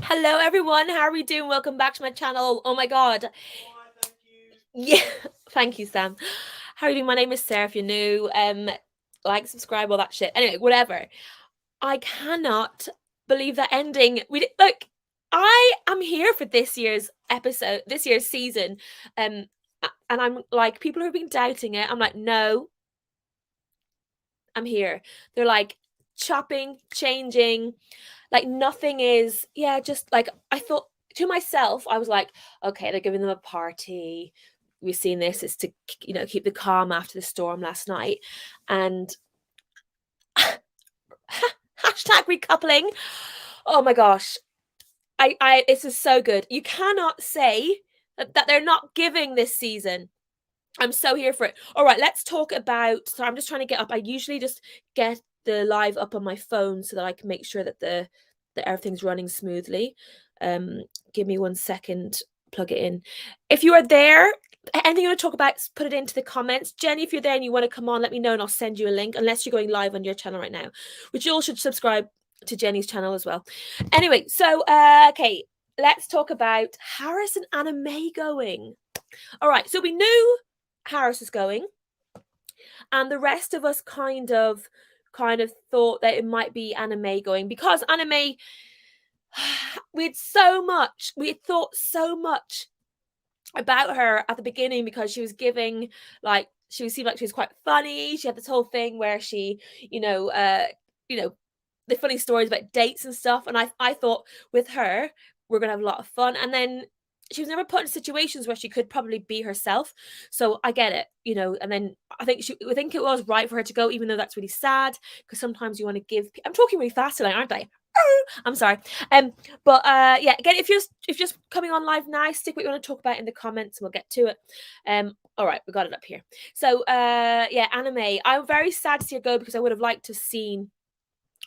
Hello, everyone. How are we doing? Welcome back to my channel. Oh my God. Thank you. Yeah. Thank you, Sam. How are you doing? My name is Sarah. If you're new, like, subscribe, all that shit. Anyway, whatever. I cannot believe that ending. Look. I am here for this year's episode, this year's season, and I'm like, people who've been doubting it. I'm like, no, I'm here. They're like chopping, changing. Like nothing is, yeah, just like I thought to myself, I was like, okay, they're giving them a party. We've seen this, it's to, keep the calm after the storm last night. And hashtag recoupling. Oh my gosh. This is so good. You cannot say that they're not giving this season. I'm so here for it. All right, let's talk about. So I'm just trying to get up. I usually just get the live up on my phone so that I can make sure that that everything's running smoothly. Give me 1 second. Plug it in. If you are there, anything you want to talk about, put it into the comments. Jenny, if you're there and you want to come on, let me know and I'll send you a link. Unless you're going live on your channel right now, which you all should subscribe to Jenny's channel as well. Anyway, so okay, let's talk about Harris and Anna May going. All right, so we knew Harris is going, and the rest of us kind of thought that it might be Anna May going, because Anna May, we had thought so much about her at the beginning, because she was giving, like, she seemed like she was quite funny. She had this whole thing where she, the funny stories about dates and stuff, and I thought with her we're gonna have a lot of fun. And then she was never put in situations where she could probably be herself. So I get it, and then I think it was right for her to go, even though that's really sad, because sometimes you want to give. I'm talking really fast tonight, aren't I? I'm sorry. But yeah, again, if you're just coming on live now, stick what you want to talk about in the comments and we'll get to it. All right, we got it up here. So yeah, Anna May, I'm very sad to see her go, because I would have liked to have seen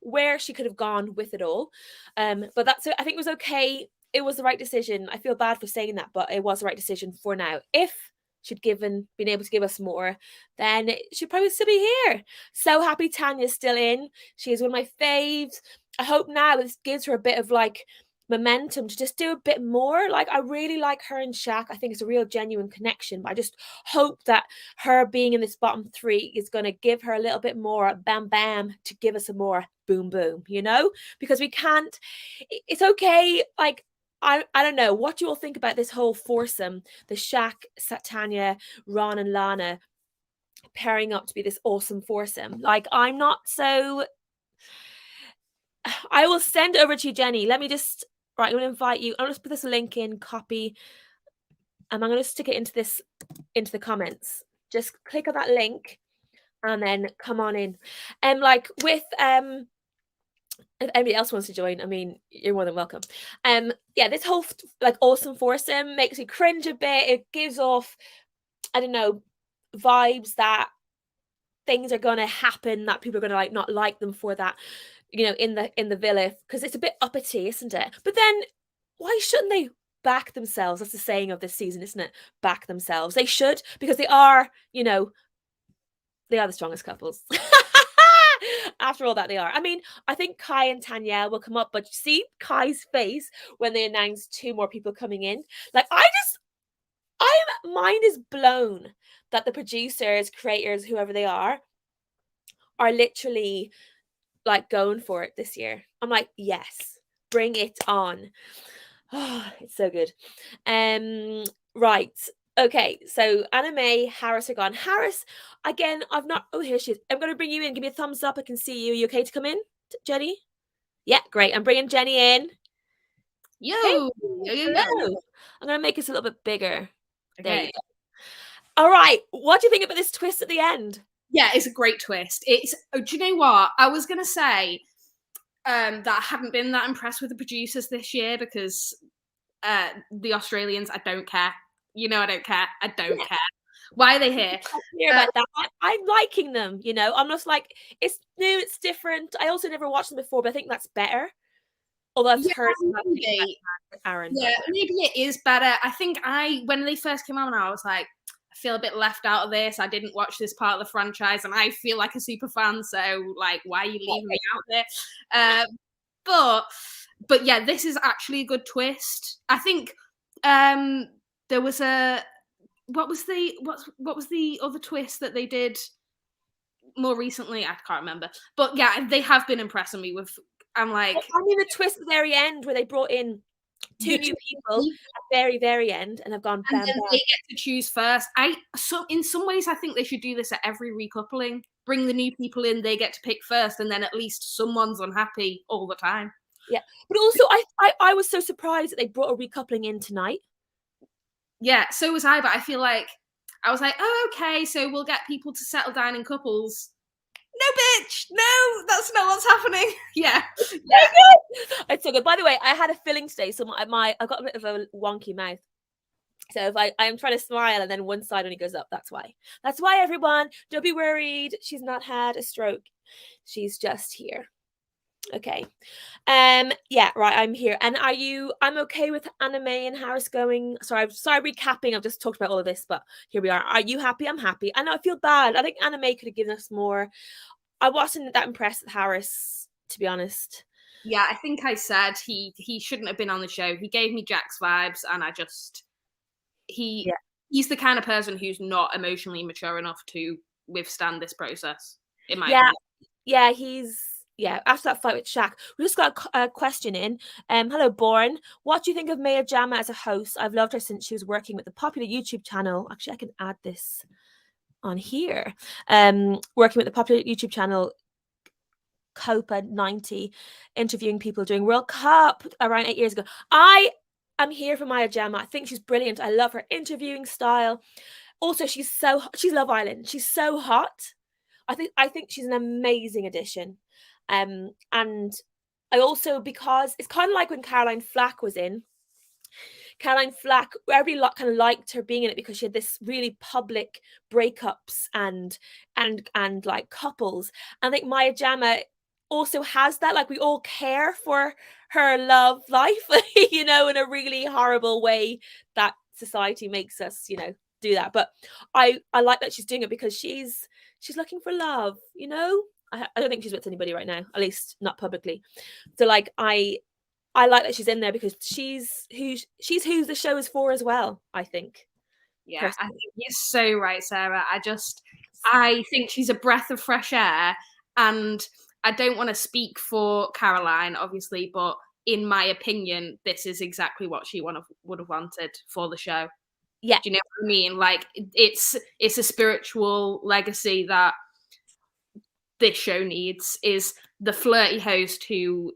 where she could have gone with it all. But I think it was okay. It was the right decision. I feel bad for saying that, but it was the right decision for now. If she'd been able to give us more, then she'd probably still be here. So happy Tanya's still in. She is one of my faves. I hope now this gives her a bit of like momentum to just do a bit more. Like, I really like her and Shaq. I think it's a real genuine connection, but I just hope that her being in this bottom three is going to give her a little bit more bam bam to give us a more boom boom, because we can't. It's okay. Like, I don't know. What do you all think about this whole foursome? The Shaq, Tanya, Ron, and Lana pairing up to be this awesome foursome. Like, I'm not so. I will send over to you, Jenny. Let me just. Right, I'm going to invite you. I'll just put this link in, copy, and I'm going to stick it into the comments. Just click on that link and then come on in. And like with if anybody else wants to join, I mean, you're more than welcome. Yeah, this whole like awesome foursome makes me cringe a bit. It gives off, I don't know, vibes that things are gonna happen, that people are gonna like not like them for that, in the villa, because it's a bit uppity, isn't it? But then why shouldn't they back themselves? That's the saying of this season, isn't it? Back themselves. They should, because they are, they are the strongest couples. After all that, they are. I mean, I think Kai and Tanya will come up, but see Kai's face when they announce two more people coming in. Like, I'm mind is blown that the producers, creators, whoever they are literally like going for it this year. I'm like, yes, bring it on. Oh, it's so good. Right. Okay, so Anna May, Harris are gone. Harris, again, I've not. Oh, here she is. I'm going to bring you in. Give me a thumbs up. I can see you. You okay to come in, Jenny? Yeah, great. I'm bringing Jenny in. Yo, Hey, yo, yo, yo. hello. I'm going to make this a little bit bigger. There you Okay. go. All right. What do you think about this twist at the end? Yeah, it's a great twist. It's. Oh, do you know what? I was gonna say that I haven't been that impressed with the producers this year, because the Australians, I don't care. I don't care. I don't Yeah, care. Why are they here? clear about that. I'm liking them. I'm just like, it's new, it's different. I also never watched them before, but I think that's better. Although I've Yeah, heard maybe. Aaron. Yeah, But maybe it is better. I think when they first came on, I was like, I feel a bit left out of this. I didn't watch this part of the franchise, and I feel like a super fan. So, like, why are you leaving me out there? But But yeah, this is actually a good twist. I think there was a what was the other twist that they did more recently? I can't remember. But yeah, they have been impressing me with. I'm like I mean, the twist at the very end where they brought in two the new two people at the very, very end and have gone and bam, then bam. they get to choose first. In some ways I think they should do this at every recoupling. Bring the new people in, they get to pick first, and then at least someone's unhappy all the time. Yeah. But also, I was so surprised that they brought a recoupling in tonight. Yeah, so was I, but I feel like I was like, oh, okay, so we'll get people to settle down in couples. No, bitch, no, that's not what's happening. Yeah, yeah. It's so good. By the way, I had a filling today, so I've got a bit of a wonky mouth. So if I'm trying to smile and then one side only goes up, that's why. That's why, everyone. Don't be worried. She's not had a stroke. She's just here. Okay. Yeah, right, I'm here. And I'm okay with Anime and Harris going. Sorry recapping. I've just talked about all of this, but here we are. Are you happy? I'm happy. I know I feel bad. I think Anime could have given us more. I wasn't that impressed with Harris, to be honest. Yeah, I think I said he shouldn't have been on the show. He gave me Jack's vibes, and I just Yeah. he's the kind of person who's not emotionally mature enough to withstand this process. In my Yeah. opinion. Yeah, after that fight with Shaq, we just got a question in. Hello, Born. What do you think of Maya Jama as a host? I've loved her since she was working with the popular YouTube channel. Actually, I can add this on here. Working with the popular YouTube channel Copa 90, interviewing people during World Cup around 8 years ago. I am here for Maya Jama. I think she's brilliant. I love her interviewing style. Also, she's Love Island. She's so hot. I think she's an amazing addition. And I also, because it's kind of like when Caroline Flack was in. Caroline Flack, everybody kind of liked her being in it because she had this really public breakups and like couples. And I think Maya Jama also has that. Like, we all care for her love life, in a really horrible way that society makes us, do that. But I like that she's doing it because she's looking for love. I don't think she's with anybody right now, at least not publicly. So like I like that she's in there because she's who the show is for as well, I think. Yeah, I Personally. think you're so right, Sarah. I think she's a breath of fresh air, and I don't want to speak for Caroline, obviously, but in my opinion, this is exactly what she would have wanted for the show. Yeah. Do you know what I mean? Like, it's a spiritual legacy that this show needs, is the flirty host who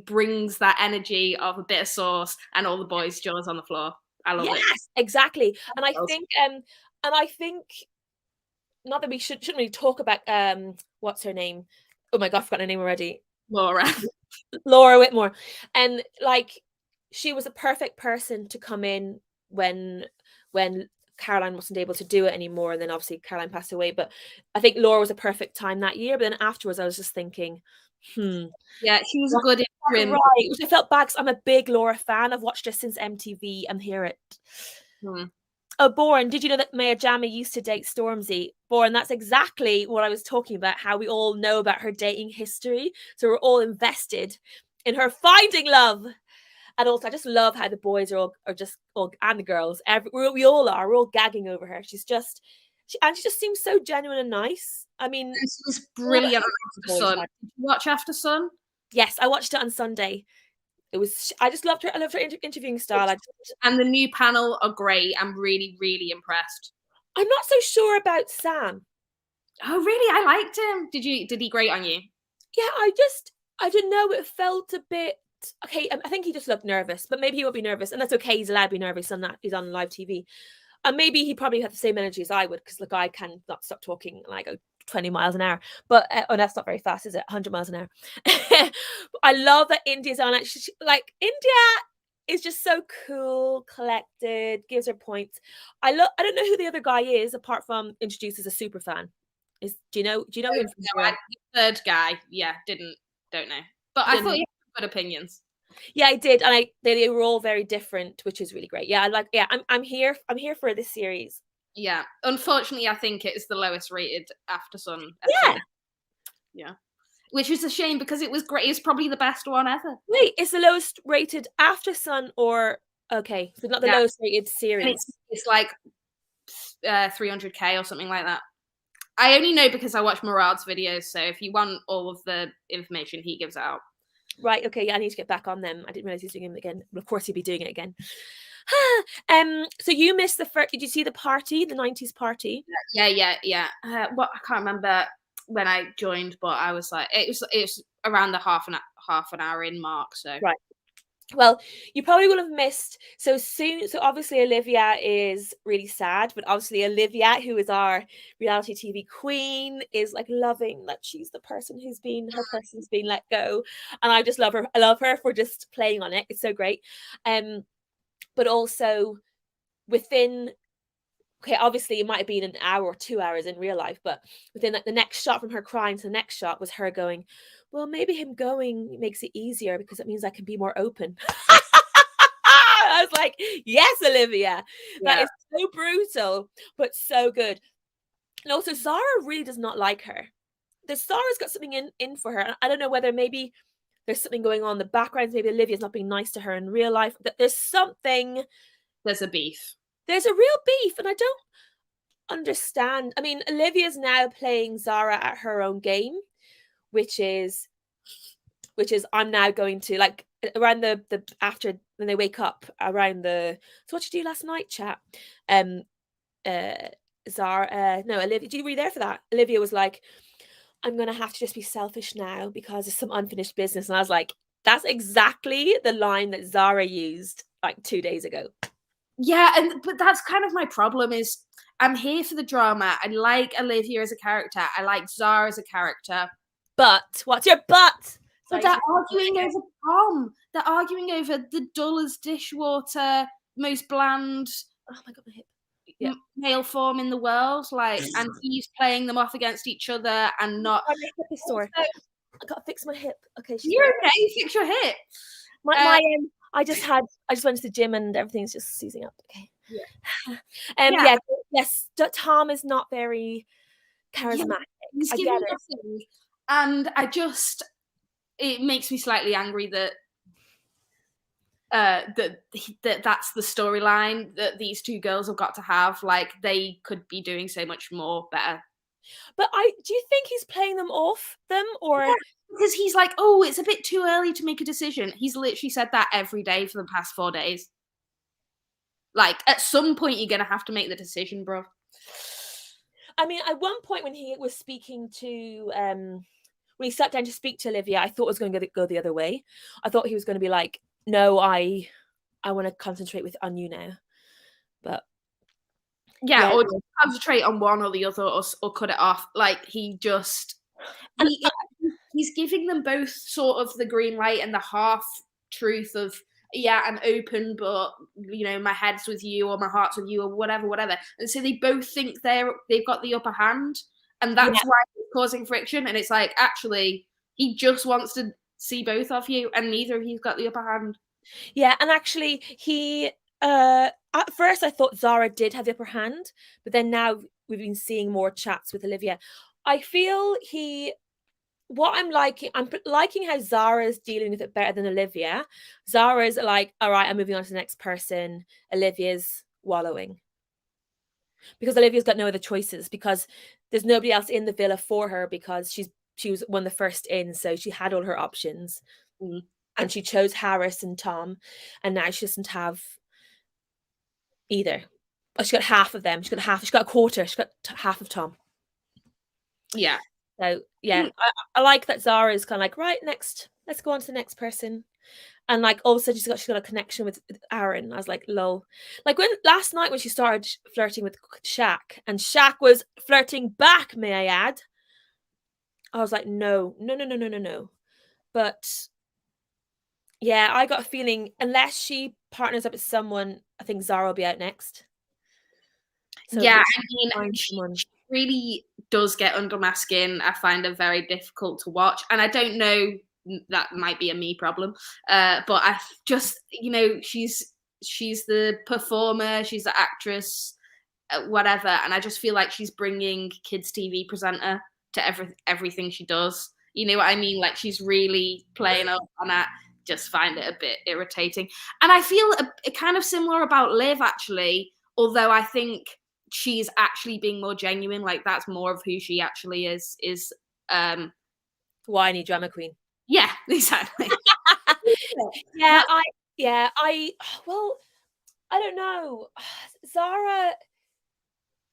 brings that energy of a bit of sauce and all the boys' jaws on the floor. I love it. Yes, exactly. And I think not that we shouldn't really talk about what's her name? Oh my god, I forgot her name already. Laura. Laura Whitmore. And like, she was a perfect person to come in when Caroline wasn't able to do it anymore, and then obviously Caroline passed away. But I think Laura was a perfect time that year. But then afterwards, I was just thinking, Yeah, she was a good interim. right. Which I felt bad because I'm a big Laura fan. I've watched her since MTV. I'm here it. Oh, Born, did you know that Maya Jama used to date Stormzy? Born, that's exactly what I was talking about, how we all know about her dating history. So we're all invested in her finding love. And also, I just love how the boys are just and the girls, we all are. We're all gagging over her. She just seems so genuine and nice. I mean, this was brilliant on After Sun. Did you watch After Sun? Yes, I watched it on Sunday. I just loved her. I loved her interviewing style. And the new panel are great. I'm really, really impressed. I'm not so sure about Sam. Oh, really? I liked him. Did he grate on you? Yeah, I didn't know. It felt a bit okay. I think he just looked nervous, but maybe he will be nervous, and that's okay. He's allowed to be nervous on that. He's on live TV, and maybe he probably had the same energy as I would, because look, I can not stop talking and I go 20 miles an hour. But that's not very fast, is it? 100 miles an hour. I love that India's on it. India is just so cool, collected, gives her points. I don't know who the other guy is apart from introduced as a super fan. Do you know him? No, third guy, don't know. But I thought you had good opinions. Yeah, I did, and they were all very different, which is really great. Yeah, I'm here for this series. Yeah, unfortunately, I think it's the lowest rated After Sun. Yeah, yeah. which is a shame because it was great. It's probably the best one ever. Wait, it's the lowest rated after Sun, or okay, so not the Yeah, lowest rated and series. it's like 300K or something like that. I only know because I watch Murad's videos. So if you want all of the information, he gives out. Right, okay, yeah, I need to get back on them. I didn't realize he was doing it again. But of course he'd be doing it again. So you missed the first. Did you see the party, the 90s party? Yeah. What I can't remember when I joined, but I was like, it was around the half an hour in mark. So Right. Well, you probably will have missed so soon. So obviously Olivia is really sad, but obviously Olivia, who is our reality TV queen, is like loving that she's the person who's been her person's been let go. And I just love her. I love her for just playing on it. It's so great. But also within okay, obviously it might have been an hour or 2 hours in real life, but within like the next shot from her crying to the next shot was her going, well, maybe him going makes it easier because it means I can be more open. I was like, yes, Olivia, that yeah, is so brutal, but so good. And also, Zara really does not like her. The Zara's got something in for her. I don't know whether maybe there's something going on in the background. Maybe Olivia's not being nice to her in real life. That there's something. there's a beef. There's a real beef, and I don't understand. I mean, Olivia's now playing Zara at her own game, which is I'm now going to like around the after when they wake up around the so what you do last night chat. Um uh Zara no Olivia, did you were you there for that? Olivia was like, I'm gonna have to just be selfish now because there's some unfinished business. And I was like, that's exactly the line that Zara used like 2 days ago. Yeah, but that's kind of my problem is I'm here for the drama. I like Olivia as a character. I like Zara as a character. But what's your butt? But Sorry, they're arguing over Tom. They're arguing over the dullest dishwater, most bland oh my god, my hip. Yeah. male form in the world. Like, and he's playing them off against each other and not. My hip is sore. Also, I gotta fix my hip. Okay, she's you're gonna okay. Fix your hip. my I just went to the gym and everything's just seizing up. Okay. Yeah. Yeah. Yeah, yes, Tom is not very Yeah. charismatic. He's I giving get it. nothing, and it makes me slightly angry that that's the storyline that these two girls have got to have. Like, they could be doing so much more better. But do you think he's playing them off them or Yeah, because he's like, oh, it's a bit too early to make a decision. He's literally said that every day for the past 4 days. Like, at some point, you're gonna have to make the decision, bro. I mean, at one point when he was speaking to when he sat down to speak to Olivia, I thought it was going to go the other way. I thought he was going to be like, "No, I want to concentrate on you now." But Yeah, yeah, or just concentrate on one or the other, or cut it off. Like, and he's giving them both sort of the green light and the half truth of, yeah, I'm open, but my head's with you or my heart's with you or whatever. And so they both think they've got the upper hand, and yeah, that's why it's causing friction. And it's like, actually, he just wants to see both of you, and neither of you've got the upper hand. yeah, and actually, at first I thought Zara did have the upper hand, but then now we've been seeing more chats with Olivia. I feel I'm liking how Zara's dealing with it better than Olivia. Zara's like, all right, I'm moving on to the next person. Olivia's wallowing because Olivia's got no other choices because there's nobody else in the villa for her because she was one of the first in, so she had all her options. Mm. And she chose Harris and Tom, and now she doesn't have either. Oh, she got half of them. She got a quarter. She got half of Tom. Yeah. So yeah, I like that Zara is kind of like, right, next, let's go on to the next person. And like all of a sudden she's got a connection with Aaron. I was like, lol. Like when last night when she started flirting with Shaq and Shaq was flirting back, may I add. I was like, no. But yeah, I got a feeling unless she partners up with someone, I think Zara will be out next. So Yeah, I I mean, she really does get under my skin. I find her very difficult to watch, and I don't know, that might be a me problem, but I just, she's the performer, she's the actress, whatever, and I just feel like she's bringing kids TV presenter to everything she does. You know what I mean? Like she's really playing up, and I just find it a bit irritating. And I feel a kind of similar about Liv actually, although I think she's actually being more genuine. Like that's more of who she actually is. Whiny drama queen. Yeah, exactly. Yeah, well, I don't know. Zara,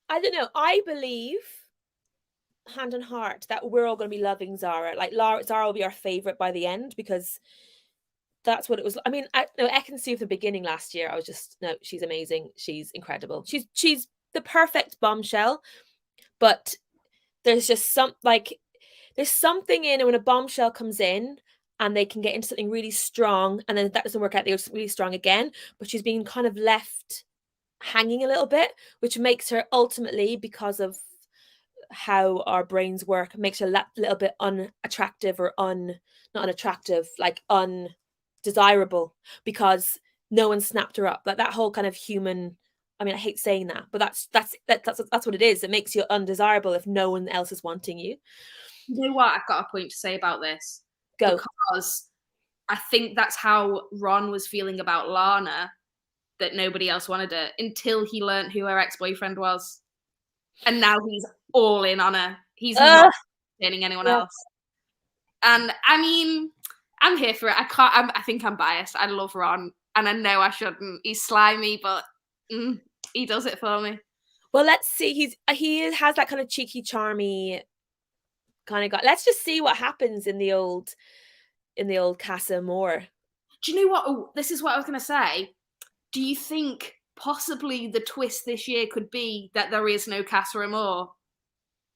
I don't know. I believe hand on heart that we're all going to be loving Zara. Like Zara will be our favorite by the end because that's what it was. I mean, I can see from the beginning last year. I was just no, she's amazing. She's incredible. She's the perfect bombshell. But there's just there's something in it when a bombshell comes in and they can get into something really strong, and then if that doesn't work out, they're really strong again. But she's being kind of left hanging a little bit, which makes her ultimately, because of how our brains work, makes her a little bit unattractive or not unattractive, like undesirable, because no one snapped her up. Like that whole kind of human. I mean, I hate saying that, but that's what it is. It makes you undesirable if no one else is wanting you. You know what? I've got a point to say about this. Go. Because I think that's how Ron was feeling about Lana, that nobody else wanted her until he learned who her ex-boyfriend was. And now he's all in on her. He's not dating anyone else. And I mean, I'm here for it. I think I'm biased. I love Ron, and I know I shouldn't. He's slimy, but he does it for me. Well, let's see. He has that kind of cheeky, charmy kind of guy. Let's just see what happens in the old Casa Moore. Do you know what? Oh, this is what I was going to say. Do you think possibly the twist this year could be that there is no Casa Amor?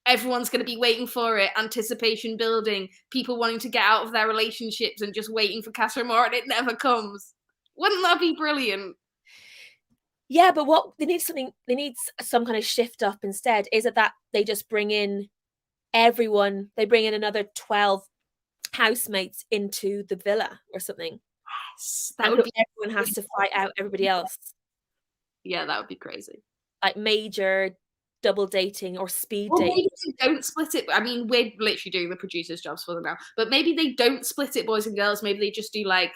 Everyone's going to be waiting for it, anticipation building, people wanting to get out of their relationships and just waiting for Casa Amor, and it never comes. Wouldn't that be brilliant? Yeah, but what they need some kind of shift up instead. Is it that they just bring in everyone? They bring in another 12 housemates into the villa or something. Yes, that would be everyone has to fight out everybody else. Yeah, that would be crazy. Like major double dating or speed dating. Maybe they don't split it. I mean, we're literally doing the producers' jobs for them now. But maybe they don't split it, boys and girls. Maybe they just do like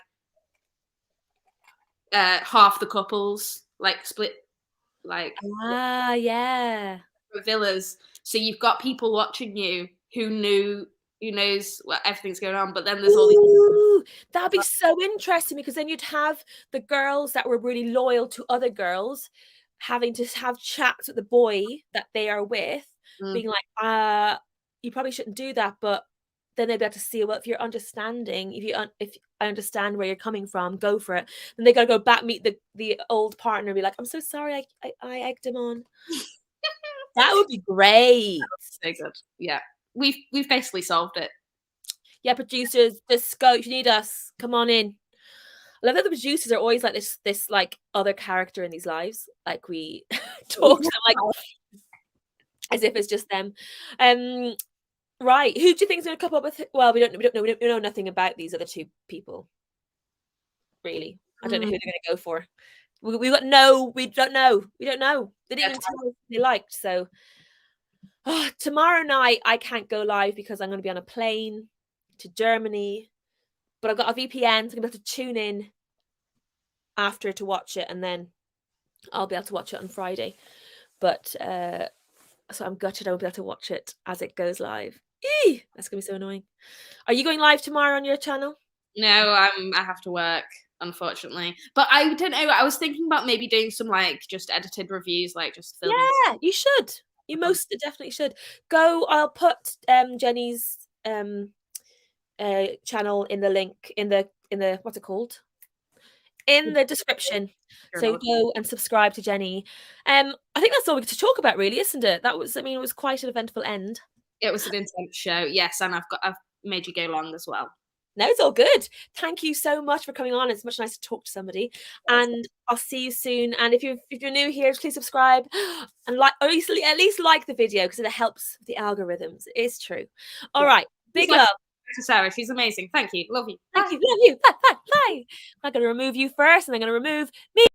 half the couples, like split, like yeah, villas. So you've got people watching you who knows what everything's going on, but then there's all these. That'd be so interesting, because then you'd have the girls that were really loyal to other girls having to have chats with the boy that they are with, being like, you probably shouldn't do that, but then they'd be able to see, well, if you're understanding, if I understand where you're coming from, go for it. Then they gotta go back, meet the old partner, and be like, I'm so sorry, I egged him on. That would be great. So good. Yeah, we've basically solved it. Yeah, producers, the scope, you need us. Come on in. I love that the producers are always like this like other character in these lives. Like we talk to them like as if it's just them. Right. Who do you think is going to couple up with? Well, we know nothing about these other two people. Really, I don't know who they're going to go for. We don't know. We don't know. They didn't even tell us they liked. So tomorrow night I can't go live because I'm going to be on a plane to Germany. But I've got a VPN, so I'm going to have to tune in after to watch it, and then I'll be able to watch it on Friday. But so I'm gutted I won't be able to watch it as it goes live. That's going to be so annoying. Are you going live tomorrow on your channel? No, I have to work, unfortunately. But I don't know. I was thinking about maybe doing some like just edited reviews, like just filming. Yeah, you should. You most definitely should. Go. I'll put Jenny's channel in the link in the what's it called, in the description. So go and subscribe to Jenny. I think that's all we get to talk about, really, isn't it? That was, I mean, it was quite an eventful end. It was an intense show, yes, and I've made you go long as well. No, it's all good. Thank you so much for coming on. It's much nice to talk to somebody, and I'll see you soon. And if you're new here, please subscribe and like, or at least like the video, because it helps with the algorithms. It is true. All right, big love to Sarah. She's amazing. Thank you. Love you. Thank you. Love you. Bye. I'm going to remove you first, and I'm going to remove me.